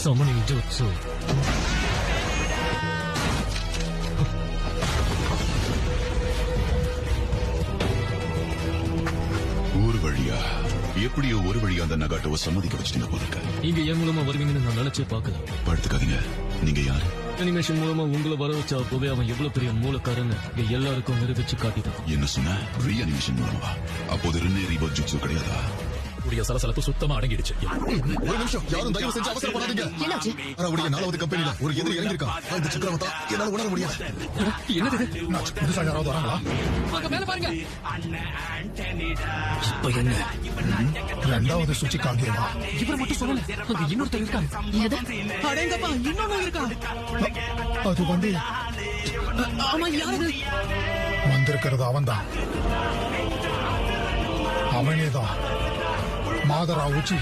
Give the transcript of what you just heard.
Summoning Jutsu. ஒரு வழியா எப்படியோ ஒரு வழியா அந்த நகாட்டோவை சம்மதிக்க வச்சிட்டீங்க போல இருக்க. நீங்க என் மூலமா வருவீங்கன்னு நான் நினைச்சே பார்க்கல. படுத்துக்காதீங்க. நீங்க யாரு? அனிமேஷன் மூலமா உங்களை வர வச்சா அப்பவே அவன் எவ்வளவு பெரிய மூலக்காரன்னு எல்லாருக்கும் நிரூபிச்சு காட்டிட்டான். என்ன சொன்ன? ரீஅனிமேஷன் மூலமா? அப்போது ரின்னே ரீபர்த் ஜுட்சு கிடையாதா? சலசலப்பு சுத்தமா அடங்கிடுச்சு. ஒரு நிமிஷம், யாரும் தயவு செஞ்சு அவசரப்படாதீங்க. அவருடைய 4வது கம்பெனில ஒரு எதிரி இறங்கியிருக்கான். அந்த சக்கரவர்த்தி என்னால உணர முடியாது. என்னது? புதுசா யாராவது வராங்களா? மேல பாருங்க. இப்ப என்ன? 2வது சுச்சி காங்கியமா? இவர் மட்டும் சொல்லல, அங்க இன்னொருத்தர் இருக்காங்க. அடேங்கப்பா, இன்னொன்னு இருக்கா? அது வந்து ஆமா, யாரு வந்திருக்கிறது? அவன்தான், அவனேதான் மாதரா உச்சி.